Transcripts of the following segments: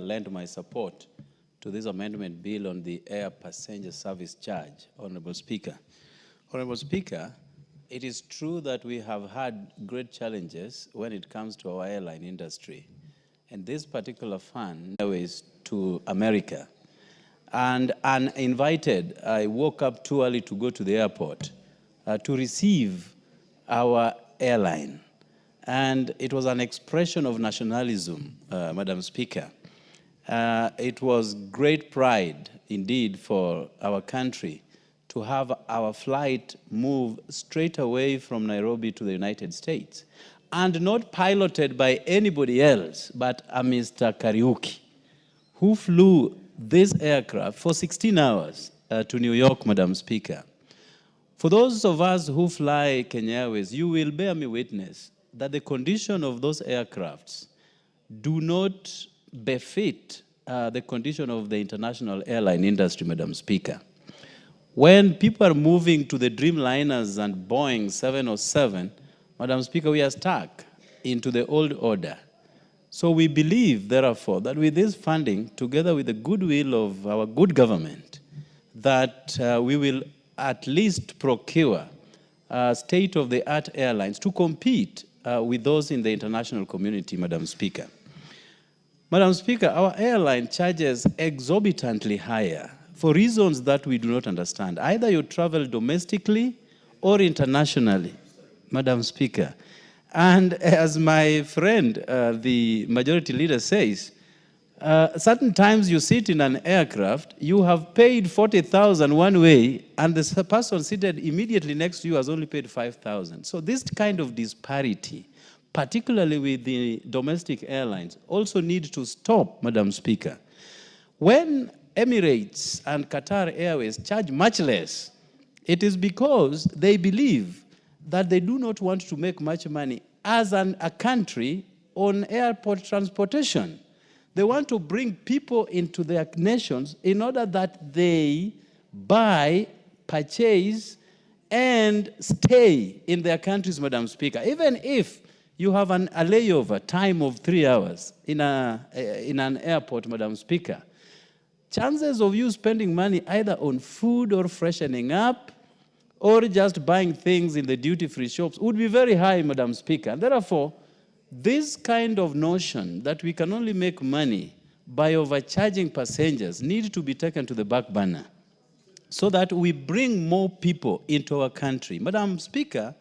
lend my support to this amendment bill on the air passenger service charge, Honorable Speaker. Honorable Speaker, it is true that we have had great challenges when it comes to our airline industry. And this particular fund is to America. And uninvited, I woke up too early to go to the airport to receive our airline. And it was an expression of nationalism, Madam Speaker. It was great pride, indeed, for our country to have our flight move straight away from Nairobi to the United States, and not piloted by anybody else but a Mr. Kariuki, who flew this aircraft for 16 hours to New York, Madam Speaker. For those of us who fly Kenya Airways, you will bear me witness that the condition of those aircrafts do not befit the condition of the international airline industry, Madam Speaker. When people are moving to the Dreamliners and Boeing 707, Madam Speaker, we are stuck into the old order. So we believe, therefore, that with this funding, together with the goodwill of our good government, that we will at least procure state-of-the-art airlines to compete with those in the international community, Madam Speaker. Madam Speaker, our airline charges exorbitantly higher for reasons that we do not understand. Either you travel domestically or internationally, Madam Speaker. And as my friend, the majority leader says, certain times you sit in an aircraft, you have paid 40,000 one way, and the person seated immediately next to you has only paid 5,000. So this kind of disparity, particularly with the domestic airlines, also need to stop, Madam Speaker. When Emirates and Qatar Airways charge much less, it is because they believe that they do not want to make much money as a country on airport transportation. They want to bring people into their nations in order that they buy, purchase, and stay in their countries, Madam Speaker. Even if you have a layover time of 3 hours in an airport, Madam Speaker, chances of you spending money either on food or freshening up or just buying things in the duty-free shops would be very high, Madam Speaker. And therefore, this kind of notion that we can only make money by overcharging passengers need to be taken to the back burner so that we bring more people into our country. Madam Speaker,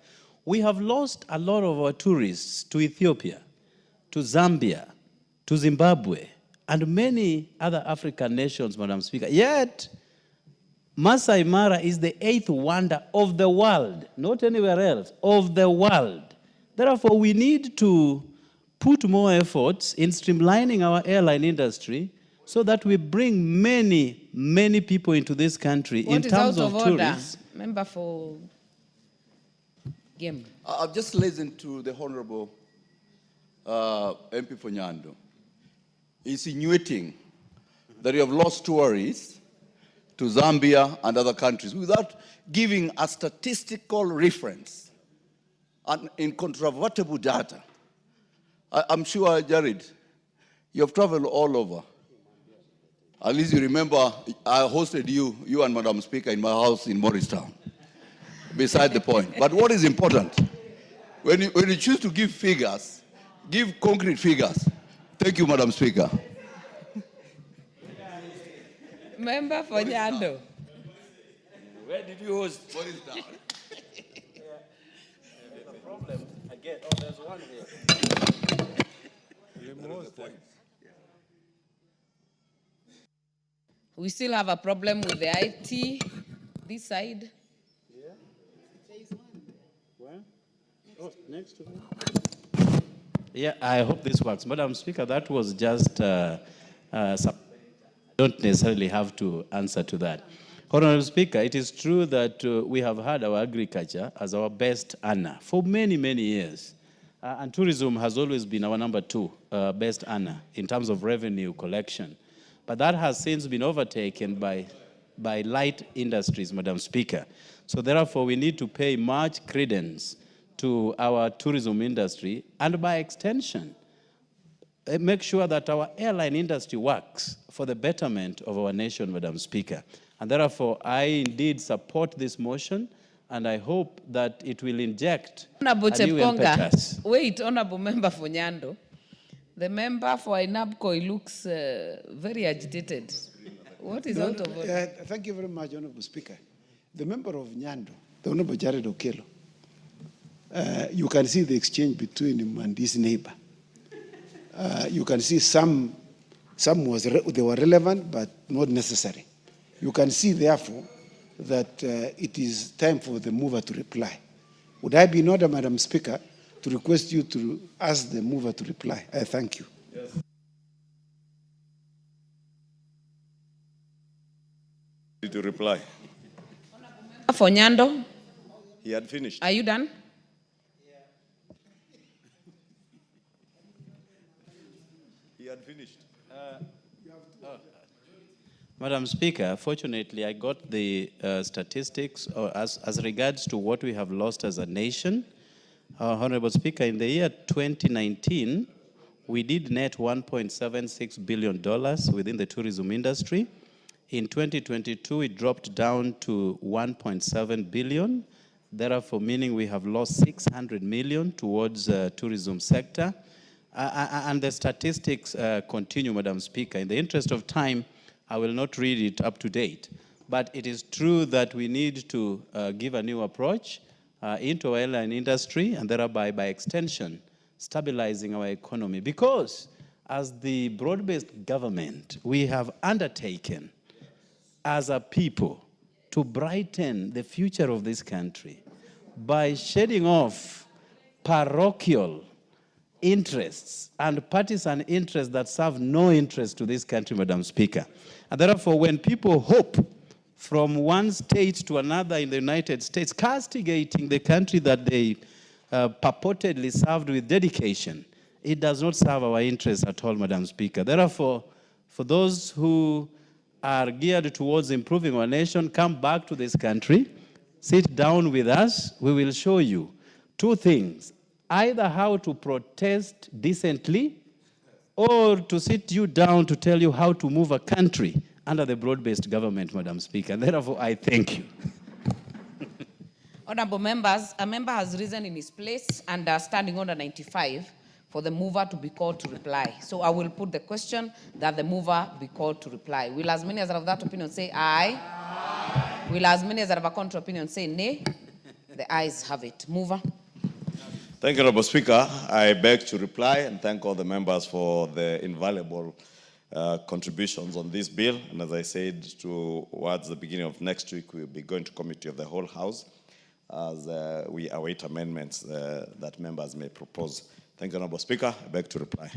we have lost a lot of our tourists to Ethiopia, to Zambia, to Zimbabwe, and many other African nations, Madam Speaker. Yet, Masai Mara is the 8th wonder of the world, not anywhere else, of the world. Therefore, we need to put more efforts in streamlining our airline industry so that we bring many, many people into this country in terms of tourists. Member for Game. I've just listened to the Honorable MP for Nyando, insinuating that you have lost tourists to Zambia and other countries without giving a statistical reference and incontrovertible data. I'm sure, Jared, you have traveled all over. At least you remember I hosted you and Madam Speaker in my house in Morristown. Beside the point. But what is important, when you choose to give figures, give concrete figures. Thank you, Madam Speaker. Member for Nyando. Where did you host? What is that? The problem again. Oh, there's one here. We still have a problem with the IT, this side. Where? Oh, next to me. Yeah, I hope this works. Madam Speaker, that was just don't necessarily have to answer to that. Honorable Speaker, it is true that we have had our agriculture as our best earner for many, many years. And tourism has always been our number 2 best earner in terms of revenue collection. But that has since been overtaken by light industries, Madam Speaker. So therefore, we need to pay much credence to our tourism industry, and by extension, make sure that our airline industry works for the betterment of our nation, Madam Speaker. And therefore, I indeed support this motion, and I hope that it will inject Honorable a new impetus. Wait, Honorable Member for Nyando. The member for Inabko, he looks very agitated. What is out of order? Thank you very much, Honorable Speaker. The member of Nyando, the Honorable Jared Okello, you can see the exchange between him and his neighbor. You can see some they were relevant, but not necessary. You can see, therefore, that it is time for the mover to reply. Would I be in order, Madam Speaker, to request you to ask the mover to reply? I thank you. Yes. To reply. For Nyando, He had finished. are you done? He had finished. Madam Speaker, fortunately, I got the statistics as regards to what we have lost as a nation. Honorable Speaker, in the year 2019, we did net $1.76 billion within the tourism industry. In 2022, it dropped down to 1.7 billion, therefore meaning we have lost 600 million towards tourism sector. And the statistics continue, Madam Speaker. In the interest of time, I will not read it up to date, but it is true that we need to give a new approach into our airline industry, and thereby, by extension, stabilizing our economy. Because as the broad-based government, we have undertaken as a people to brighten the future of this country by shedding off parochial interests and partisan interests that serve no interest to this country, Madam Speaker. And therefore, when people hope from one state to another in the United States, castigating the country that they purportedly served with dedication, it does not serve our interests at all, Madam Speaker. Therefore, for those who are geared towards improving our nation, come back to this country, sit down with us, we will show you two things: either how to protest decently, or to sit you down to tell you how to move a country under the broad-based government, Madam Speaker. And therefore, I thank you. Honorable members, a member has risen in his place under Standing Order 95 for the mover to be called to reply. So I will put the question that the mover be called to reply. Will as many as are of that opinion say aye? Aye. Will as many as are of a contrary opinion say nay? The ayes have it. Mover. Thank you, Honorable Speaker. I beg to reply and thank all the members for the invaluable contributions on this bill. And as I said, towards the beginning of next week, we'll be going to Committee of the Whole House as we await amendments that members may propose. Thank you, Honorable Speaker. I beg to reply.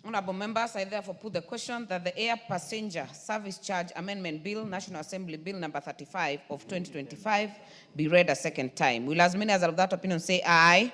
Honorable members, I therefore put the question that the Air Passenger Service Charge Amendment Bill, National Assembly Bill number 35 of 2025, be read a second time. Will as many as are of that opinion say aye?